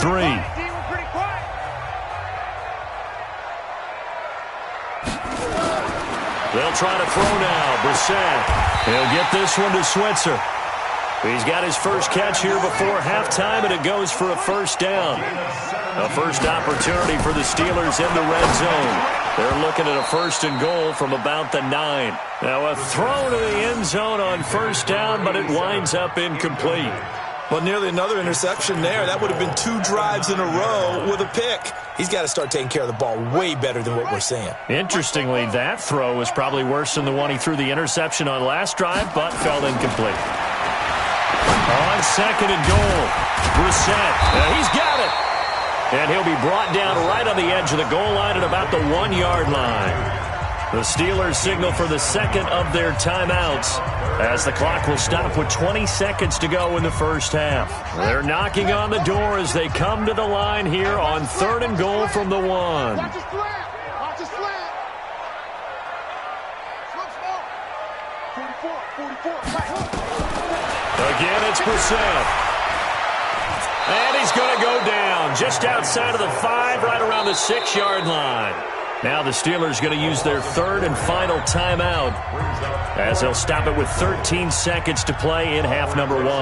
3. They'll try to throw now. Brissett. He'll get this one to Switzer. He's got his first catch here before halftime, and it goes for a first down. A first opportunity for the Steelers in the red zone. They're looking at a 1st and goal from about the 9. Now a throw to the end zone on first down, but it winds up incomplete. Well, nearly another interception there. That would have been 2 drives in a row with a pick. He's got to start taking care of the ball way better than what we're seeing. Interestingly, that throw was probably worse than the one he threw the interception on last drive, but fell incomplete. On 2nd and goal, Brissett. He's got it. And he'll be brought down right on the edge of the goal line at about the 1-yard line. The Steelers signal for the second of their timeouts as the clock will stop with 20 seconds to go in the first half. They're knocking on the door as they come to the line here on 3rd and goal from the 1. Watch his slant. Watch his slant. Slow. 44. Again, it's Brissett. And he's going to go down just outside of the 5, right around the 6-yard line. Now the Steelers going to use their 3rd and final timeout as they'll stop it with 13 seconds to play in half number 1. And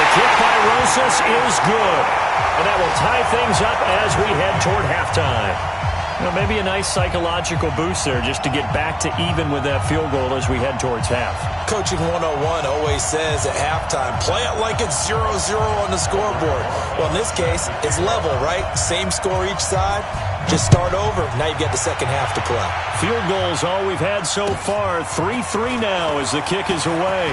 the kick by Rosas is good. And that will tie things up as we head toward halftime. Well, maybe a nice psychological boost there just to get back to even with that field goal as we head towards half. Coaching 101 always says at halftime, play it like it's 0-0 on the scoreboard. Well, in this case, it's level, right? Same score each side. Just start over. Now you get the second half to play. Field goals all we've had so far. 3-3 now as the kick is away.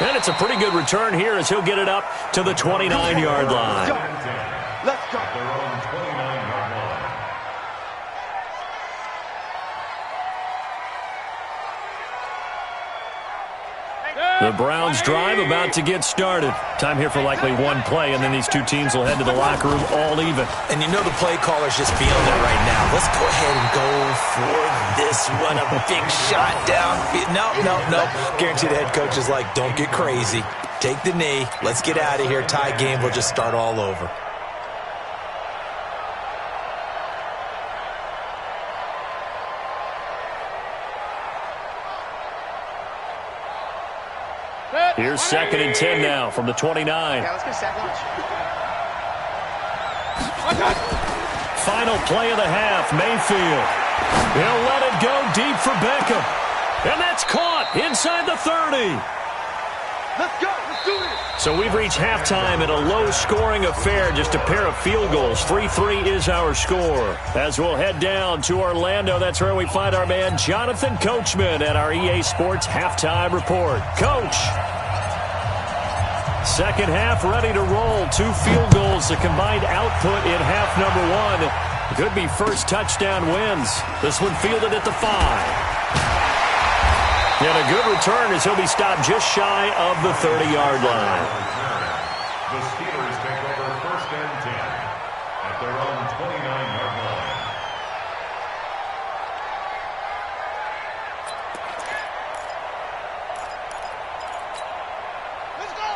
And it's a pretty good return here as he'll get it up to the 29-yard line. Let's go. The Browns drive about to get started. Time here for likely one play, and then these two teams will head to the locker room all even. And you know the play caller's just feeling it right now. Let's go ahead and go for this one. A big shot down. No. Guarantee the head coach is like, don't get crazy. Take the knee. Let's get out of here. Tie game. We'll just start all over. Here's 2nd and 10 now from the 29. Yeah, let's get sack lunch. Final play of the half, Mayfield. He'll let it go deep for Beckham. And that's caught inside the 30. Let's go. Let's do this. So we've reached halftime in a low-scoring affair, just a pair of field goals. 3-3 is our score. As we'll head down to Orlando, that's where we find our man Jonathan Coachman at our EA Sports Halftime Report. Coach. Second half ready to roll. 2 field goals, the combined output in half number 1. Could be first touchdown wins. This one fielded at the 5. And a good return as he'll be stopped just shy of the 30-yard line. The Steelers take over 1st and 10 at their own 29-yard line.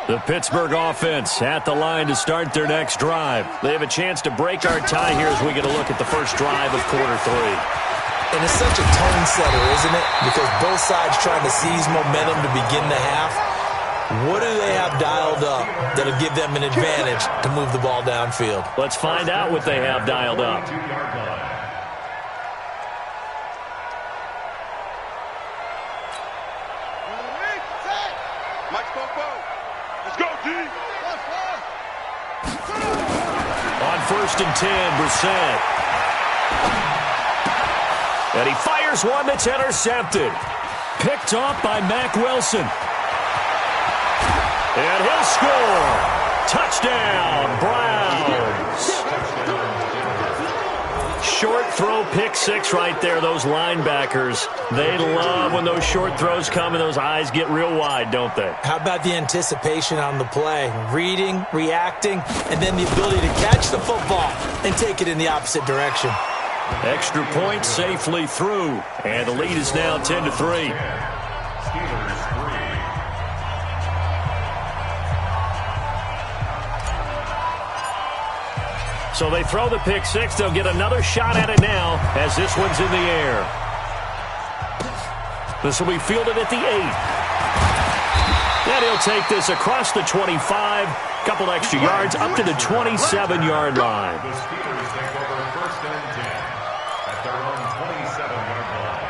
The Pittsburgh offense at the line to start their next drive. They have a chance to break our tie here as we get a look at the first drive of quarter 3. And it's such a tone setter, isn't it? Because both sides trying to seize momentum to begin the half. What do they have dialed up that'll give them an advantage to move the ball downfield? Let's find out what they have dialed up. Let's go, D. On 1st and 10, Brissett. And he fires one that's intercepted. Picked off by Mack Wilson. And he'll score. Touchdown, Browns. Short throw, pick 6 right there. Those linebackers, they love when those short throws come and those eyes get real wide, don't they? How about the anticipation on the play? Reading, reacting, and then the ability to catch the football and take it in the opposite direction. Extra point safely through, and the lead is now 10-3. Steelers 3. So they throw the pick six. They'll get another shot at it now as this one's in the air. This will be fielded at the 8. And he'll take this across the 25. Couple extra yards up to the 27-yard line. The Steelers take over first and 10 at their own 27-yard line.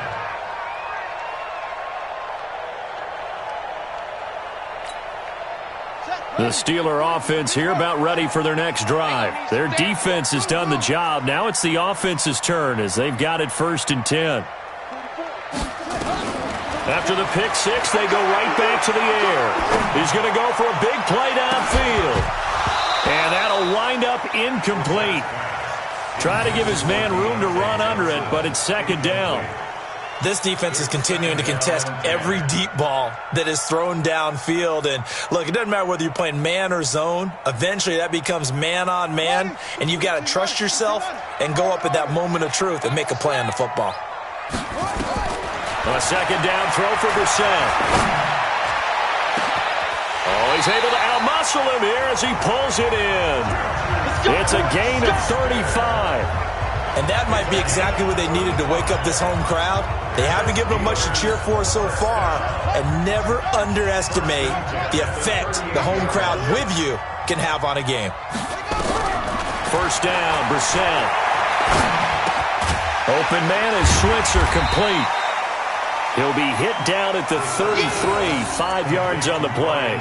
The Steeler offense here about ready for their next drive. Their defense has done the job. Now it's the offense's turn as they've got it first and 10. After the pick six, they go right back to the air. He's going to go for a big play downfield. And that'll wind up incomplete. Try to give his man room to run under it, but it's second down. This defense is continuing to contest every deep ball that is thrown downfield. And, look, it doesn't matter whether you're playing man or zone. Eventually, that becomes man-on-man, and you've got to trust yourself and go up at that moment of truth and make a play on the football. A second down throw for Brissett. Oh, he's able to outmuscle him here as he pulls it in. It's a gain of 35. And that might be exactly what they needed to wake up this home crowd. They haven't given them much to cheer for so far, and never underestimate the effect the home crowd with you can have on a game. First down, Brissett. Open man is Switzer, complete. He'll be hit down at the 33, 5 yards on the play.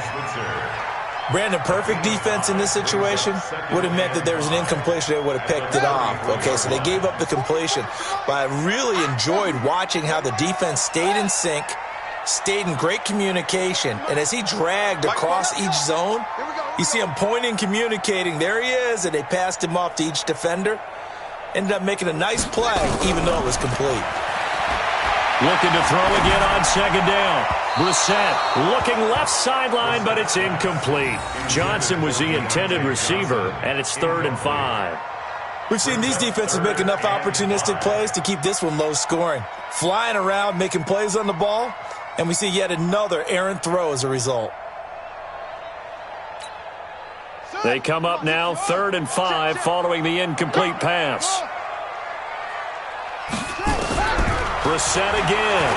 Brandon, perfect defense in this situation would have meant that there was an incompletion. They would have picked it off. Okay, so they gave up the completion. But I really enjoyed watching how the defense stayed in sync, stayed in great communication. And as he dragged across each zone, you see him pointing, communicating. There he is, and they passed him off to each defender. Ended up making a nice play, even though it was complete. Looking to throw again on second down. Brissett looking left sideline, but it's incomplete. Johnson was the intended receiver, and it's 3rd and 5. We've seen these defenses make enough opportunistic plays to keep this one low scoring. Flying around, making plays on the ball, and we see yet another errant throw as a result. They come up now 3rd and 5 following the incomplete pass. Brissett again.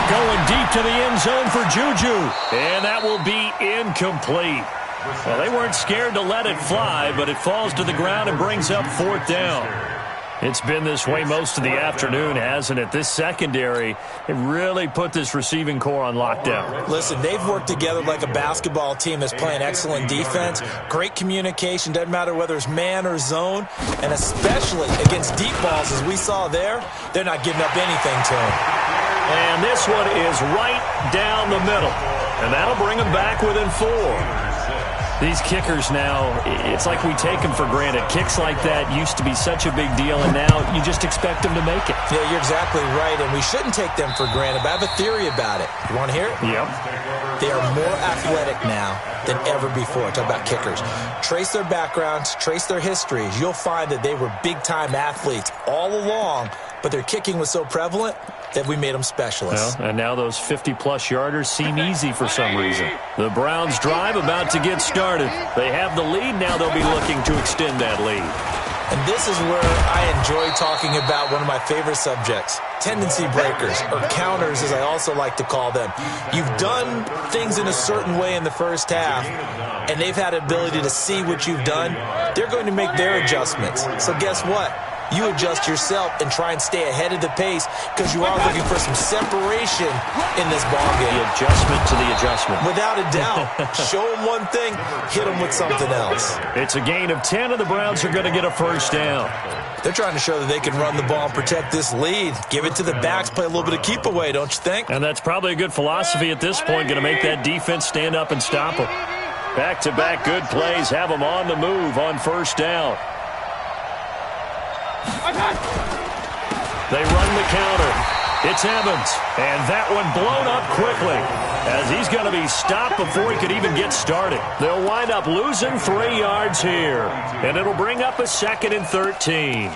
Going deep to the end zone for Juju. And that will be incomplete. Well, they weren't scared to let it fly, but it falls to the ground and brings up 4th down. It's been this way most of the afternoon, hasn't it? This secondary, it really put this receiving core on lockdown. Listen, they've worked together like a basketball team that's playing excellent defense. Great communication, doesn't matter whether it's man or zone. And especially against deep balls, as we saw there, they're not giving up anything to them. And this one is right down the middle. And that'll bring them back within 4. These kickers now, it's like we take them for granted. Kicks like that used to be such a big deal, and now you just expect them to make it. Yeah, you're exactly right, and we shouldn't take them for granted, but I have a theory about it. You want to hear it? Yep. They are more athletic now than ever before. Talk about kickers. Trace their backgrounds, trace their histories. You'll find that they were big-time athletes all along, but their kicking was so prevalent that we made them specialists. Well, and now those 50-plus yarders seem easy for some reason. The Browns drive about to get started. They have the lead. Now they'll be looking to extend that lead. And this is where I enjoy talking about one of my favorite subjects, tendency breakers, or counters as I also like to call them. You've done things in a certain way in the first half, and they've had the ability to see what you've done. They're going to make their adjustments. So guess what? You adjust yourself and try and stay ahead of the pace because you are looking for some separation in this ballgame. The adjustment to the adjustment. Without a doubt. Show them one thing, hit them with something else. It's a gain of 10, and the Browns are going to get a first down. They're trying to show that they can run the ball and protect this lead. Give it to the backs, play a little bit of keep away, don't you think? And that's probably a good philosophy at this point, going to make that defense stand up and stop them. Back-to-back good plays have them on the move on first down. They run the counter. It's Evans, and that one blown up quickly as he's going to be stopped before he could even get started. They'll wind up losing 3 yards here, and it'll bring up a 2nd and 13.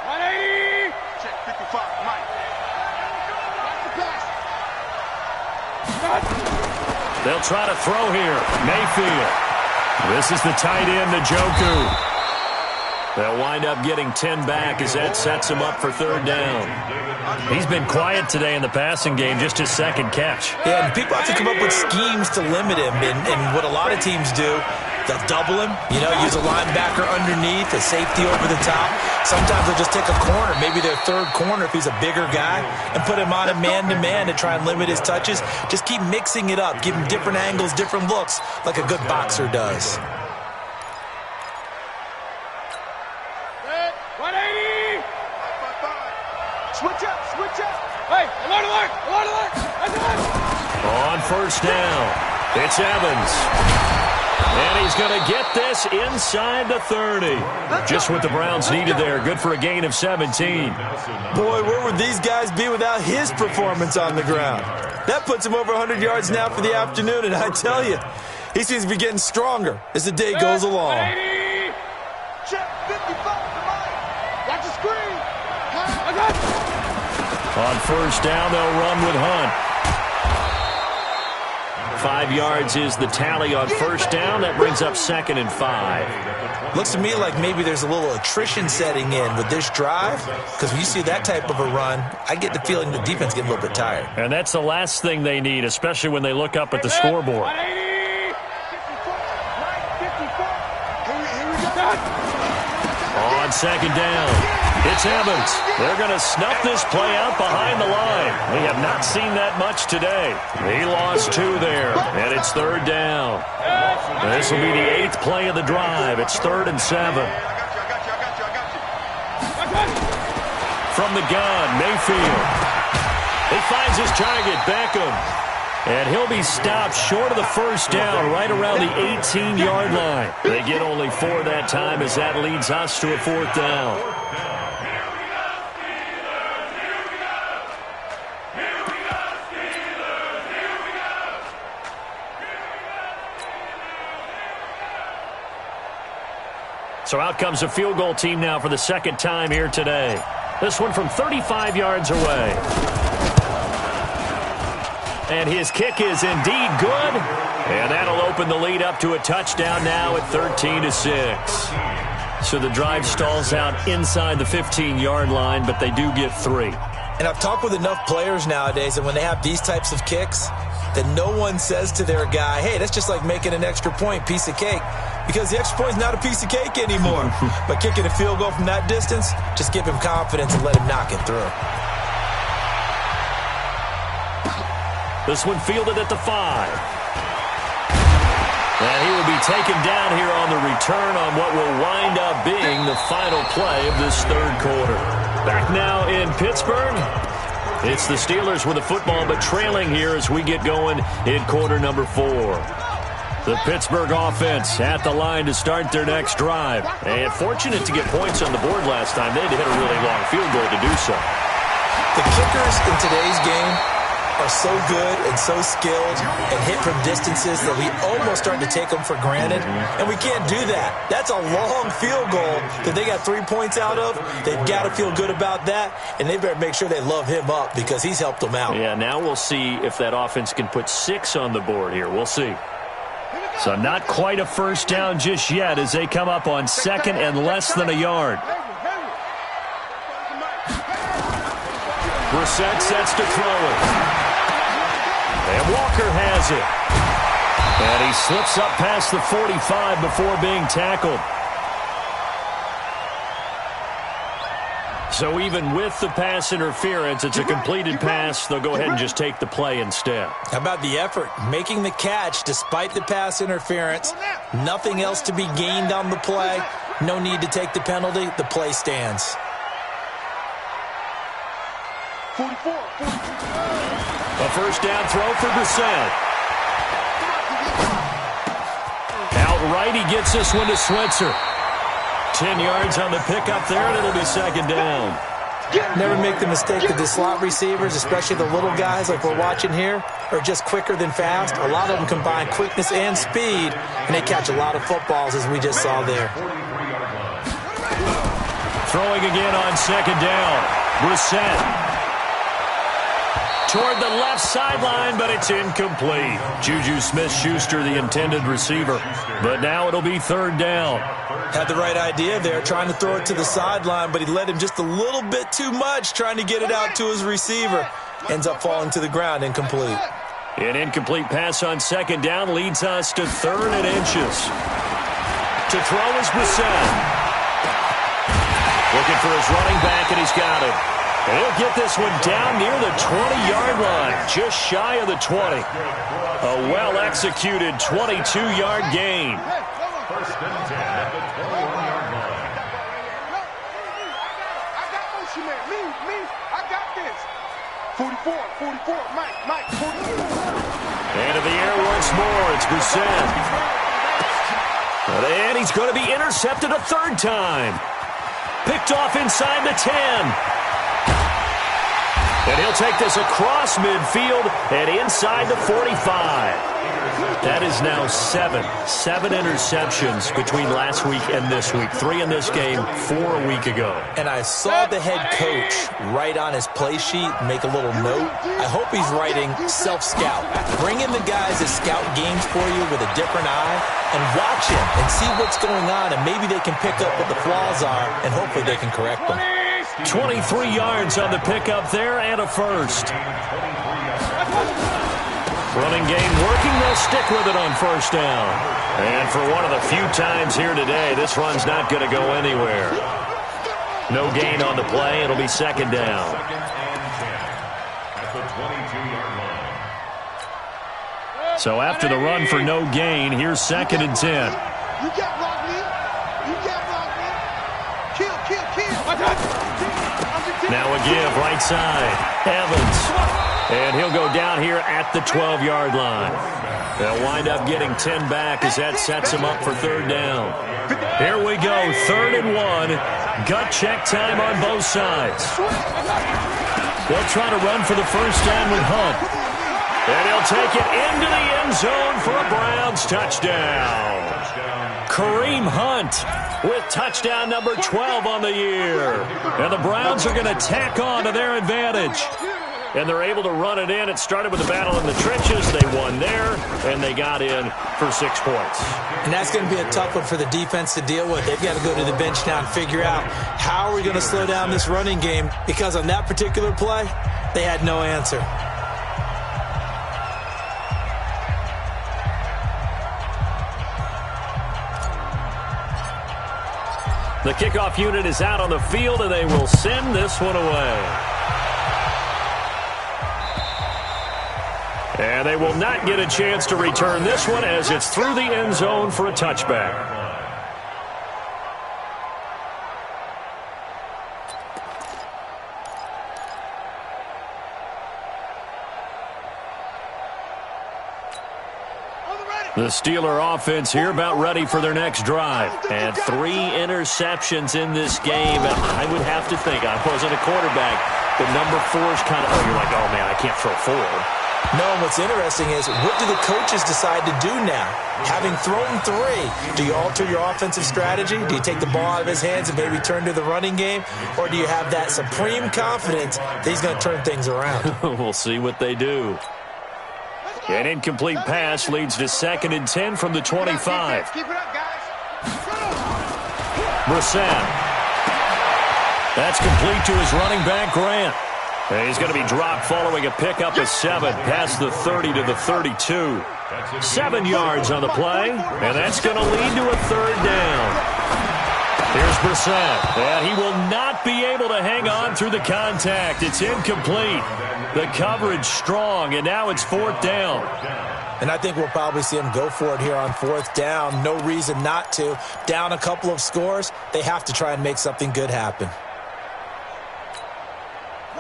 180. Check 55, Mike. They'll try to throw here. Mayfield. This is the tight end, Njoku. They'll wind up getting 10 back as that sets him up for third down. He's been quiet today in the passing game, just his second catch. Yeah, and people have to come up with schemes to limit him. And what a lot of teams do, they'll double him, use a linebacker underneath, a safety over the top. Sometimes they'll just take a corner, maybe their third corner if he's a bigger guy, and put him on a man-to-man to try and limit his touches. Just keep mixing it up, give him different angles, different looks, like a good boxer does. 180. Switch up. Hey, alert. On first down, it's Evans. And he's going to get this inside the 30. Just what the Browns needed there. Good for a gain of 17. Boy, where would these guys be without his performance on the ground? That puts him over 100 yards now for the afternoon, and I tell you, he seems to be getting stronger as the day goes along. 180. Check 55 to Mike. Watch the screen. On first down, they'll run with Hunt. 5 yards is the tally on first down. That brings up 2nd and 5. Looks to me like maybe there's a little attrition setting in with this drive, because when you see that type of a run, I get the feeling the defense getting a little bit tired. And that's the last thing they need, especially when they look up at the scoreboard. 180. 54. Here we go. On second down, it's Evans. They're going to snuff this play out behind the line. We have not seen that much today. He lost 2 there, and it's third down. This will be the 8th play of the drive. It's 3rd and 7. I got you. From the gun, Mayfield. He finds his target, Beckham. And he'll be stopped short of the first down, right around the 18-yard line. They get only 4 that time as that leads us to a 4th down. So out comes a field goal team now for the second time here today. This one from 35 yards away. And his kick is indeed good. And that'll open the lead up to a touchdown now at 13-6. So the drive stalls out inside the 15-yard line, but they do get 3. And I've talked with enough players nowadays, and when they have these types of kicks, that no one says to their guy, hey, that's just like making an extra point, piece of cake. Because the extra point is not a piece of cake anymore. But kicking a field goal from that distance, just give him confidence and let him knock it through. This one fielded at the 5. And he will be taken down here on the return on what will wind up being the final play of this third quarter. Back now in Pittsburgh. It's the Steelers with the football, but trailing here as we get going in quarter number 4. The Pittsburgh offense at the line to start their next drive. And fortunate to get points on the board last time. They had to hit a really long field goal to do so. The kickers in today's game are so good and so skilled and hit from distances that we almost start to take them for granted. And we can't do that. That's a long field goal that they got 3 points out of. They've got to feel good about that, and they better make sure they love him up because he's helped them out. Yeah, now we'll see if that offense can put 6 on the board here. We'll see. So not quite a first down just yet as they come up on 2nd and less than a yard. Brissett sets to throw it. And Walker has it. And he slips up past the 45 before being tackled. So even with the pass interference, it's a completed pass. They'll go ahead and just take the play instead. How about the effort? Making the catch despite the pass interference. Nothing else to be gained on the play. No need to take the penalty. The play stands. 44. A first down throw for Brissett. Outright, he gets this one to Switzer. 10 yards on the pickup there, and it'll be 2nd down. Never make the mistake that the slot receivers, especially the little guys like we're watching here, are just quicker than fast. A lot of them combine quickness and speed, and they catch a lot of footballs, as we just saw there. Throwing again on second down. Brissett. Toward the left sideline, but it's incomplete. Juju Smith-Schuster, the intended receiver. But now it'll be third down. Had the right idea there, trying to throw it to the sideline, but he led him just a little bit too much, trying to get it out to his receiver. Ends up falling to the ground, incomplete. An incomplete pass on second down leads us to 3rd and inches. To throw is Brissett. Looking for his running back, and he's got it. And he'll get this one down near the 20-yard line, just shy of the 20. A well-executed 22-yard gain. First and 10 at the 21-yard line. I got motion, man. Me, I got this. 44, Mike, 44. And in the air once more, it's Brissett. And he's going to be intercepted a 3rd time. Picked off inside the 10. And he'll take this across midfield and inside the 45. That is now 7 interceptions between last week and this week. 3 in this game, 4 a week ago. And I saw the head coach write on his play sheet, make a little note. I hope he's writing self-scout. Bring in the guys that scout games for you with a different eye and watch him and see what's going on, and maybe they can pick up what the flaws are, and hopefully they can correct them. 23 yards on the pickup there and a first. Running game working. They'll stick with it on first down. And for one of the few times here today, this run's not going to go anywhere. No gain on the play. It'll be second down. Second and 10 at the 22-yard line. So after the run for no gain, here's second and 10. You got block me. Kill. Now a give, right side. Evans. And he'll go down here at the 12-yard line. They'll wind up getting 10 back as that sets him up for third down. Here we go, 3rd and 1. Gut check time on both sides. They'll try to run for the first down with Hunt. And he'll take it into the end zone for a Browns touchdown. Kareem Hunt with touchdown number 12 on the year. And the Browns are going to tack on to their advantage. And they're able to run it in. It started with a battle in the trenches. They won there, and they got in for 6 points. And that's going to be a tough one for the defense to deal with. They've got to go to the bench now and figure out how are we going to slow down this running game, because on that particular play, they had no answer. The kickoff unit is out on the field, and they will send this one away. And they will not get a chance to return this one as it's through the end zone for a touchback. The Steeler offense here about ready for their next drive. And 3 interceptions in this game. I would have to think, I wasn't a quarterback, but number 4 is kind of, you're like, oh, man, I can't throw 4. No, and what's interesting is, what do the coaches decide to do now? Having thrown 3, do you alter your offensive strategy? Do you take the ball out of his hands and maybe turn to the running game? Or do you have that supreme confidence that he's going to turn things around? We'll see what they do. An incomplete pass leads to 2nd and 10 from the 25. Keep it up, guys. Brissett. That's complete to his running back, Grant. And he's going to be dropped following a pickup of 7 past the 30 to the 32. 7 yards on the play, and that's going to lead to a 3rd down. Here's Brissett, and he will not be able to hang on through the contact. It's incomplete. The coverage strong, and now it's 4th down. And I think we'll probably see him go for it here on 4th down. No reason not to. Down a couple of scores, they have to try and make something good happen.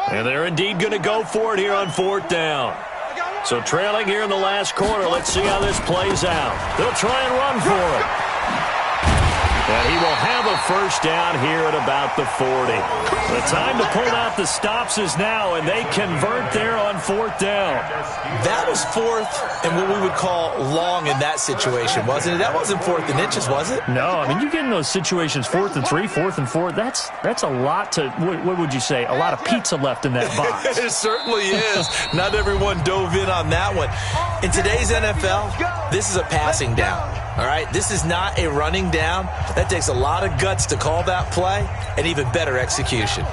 And they're indeed going to go for it here on 4th down. So trailing here in the last quarter, let's see how this plays out. They'll try and run for it. And he will have a first down here at about the 40. The time to pull out the stops is now, and they convert there on 4th down. That was 4th and what we would call long in that situation, wasn't it? That wasn't 4th and inches, was it? No, I mean, you get in those situations 4th and 3, 4th and 4. That's a lot to, what would you say, a lot of pizza left in that box. It certainly is. Not everyone dove in on that one. In today's NFL, this is a passing down. All right, this is not a running down. That takes a lot of guts to call that play and even better execution.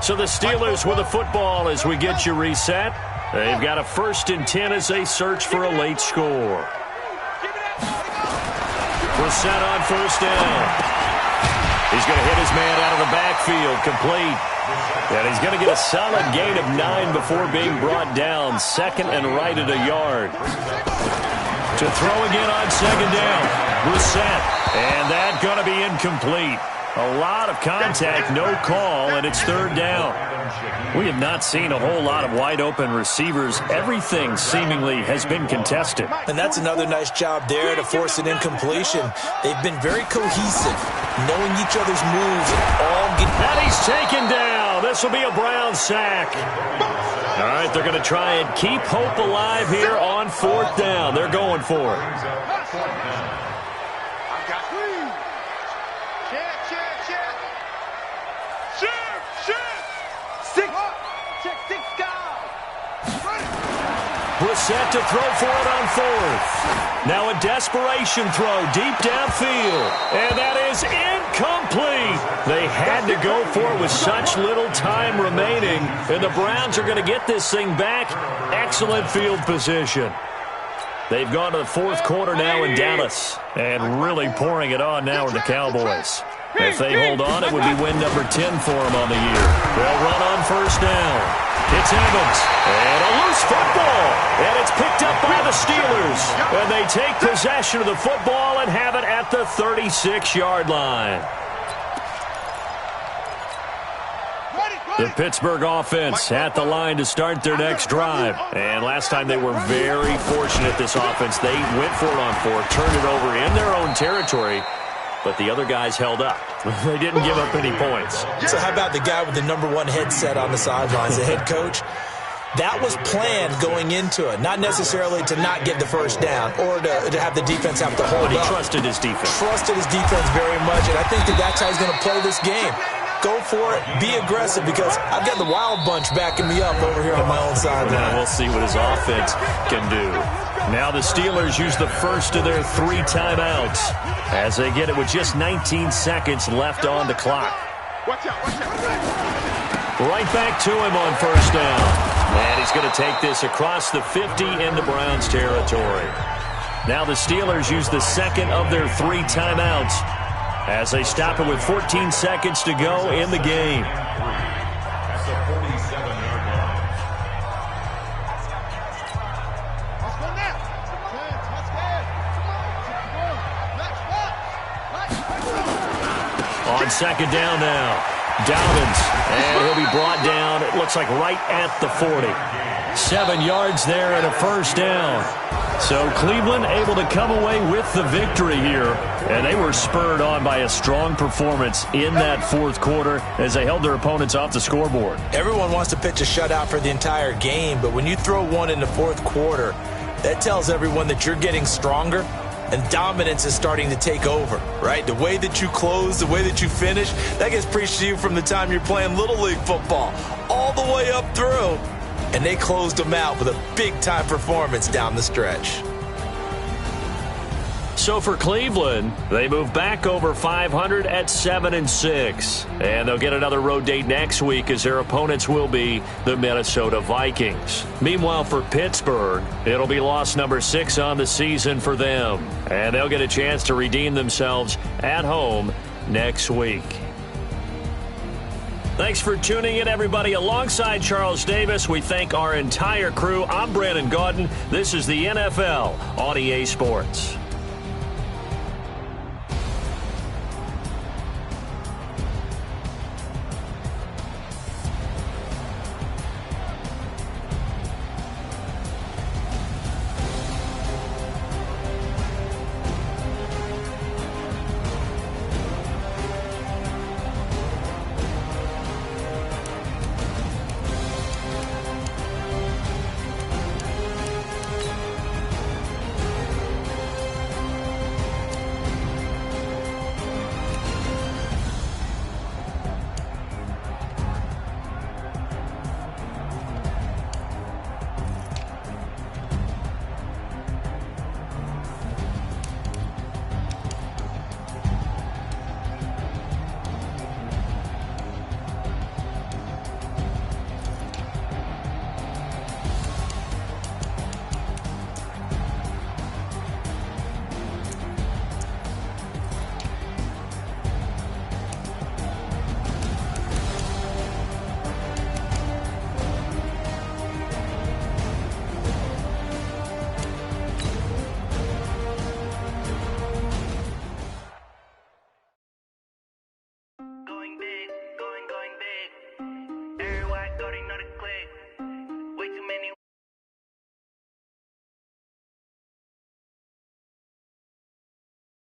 So the Steelers with the football as we get you reset. They've got a 1st and 10 as they search for a late score. We're set on 1st down. He's going to hit his man out of the backfield, complete. And he's going to get a solid gain of 9 before being brought down. 2nd and right at a yard. To throw again on 2nd down. Brissett. And that going to be incomplete. A lot of contact, no call, and it's 3rd down. We have not seen a whole lot of wide-open receivers. Everything seemingly has been contested. And that's another nice job there to force an incompletion. They've been very cohesive, knowing each other's moves. And he's taken down. This will be a Brown sack. All right, they're going to try and keep hope alive here on 4th down. They're going for it. Brissett to throw for it on 4th. Now a desperation throw deep downfield. And that is incomplete. They had to go for it with such little time remaining. And the Browns are going to get this thing back. Excellent field position. They've gone to the 4th quarter now in Dallas. And really pouring it on now are the Cowboys. If they hold on, it would be win number 10 for them on the year. They'll run on 1st down. It's Evans. And a loose football. And it's picked up by the Steelers. And they take possession of the football and have it at the 36-yard line. The Pittsburgh offense at the line to start their next drive. And last time they were very fortunate, this offense. They went for it on 4th, turned it over in their own territory. But the other guys held up. They didn't give up any points. So how about the guy with the number 1 headset on the sidelines, the head coach? That was planned going into it, not necessarily to not get the first down or to have the defense have to hold up. But he trusted his defense. Trusted his defense very much, and I think that's how he's going to play this game. Go for it. Be aggressive, because I've got the Wild Bunch backing me up over here on my own sideline. We'll see what his offense can do. Now the Steelers use the first of their 3 timeouts as they get it with just 19 seconds left on the clock. Right back to him on 1st down. And he's going to take this across the 50 into Browns territory. Now the Steelers use the 2nd of their 3 timeouts as they stop it with 14 seconds to go in the game. On 2nd down now. Dobbins, and he'll be brought down, it looks like right at the 40. 7 yards there and a 1st down. So Cleveland able to come away with the victory here, and they were spurred on by a strong performance in that 4th quarter as they held their opponents off the scoreboard. Everyone wants to pitch a shutout for the entire game, but when you throw one in the 4th quarter, that tells everyone that you're getting stronger. And dominance is starting to take over, right? The way that you close, the way that you finish, that gets preached to you from the time you're playing Little League football all the way up through. And they closed them out with a big-time performance down the stretch. So for Cleveland, they move back over 500 at 7-6. And they'll get another road date next week as their opponents will be the Minnesota Vikings. Meanwhile, for Pittsburgh, it'll be loss number 6 on the season for them. And they'll get a chance to redeem themselves at home next week. Thanks for tuning in, everybody. Alongside Charles Davis, we thank our entire crew. I'm Brandon Gaudin. This is the NFL on EA Sports.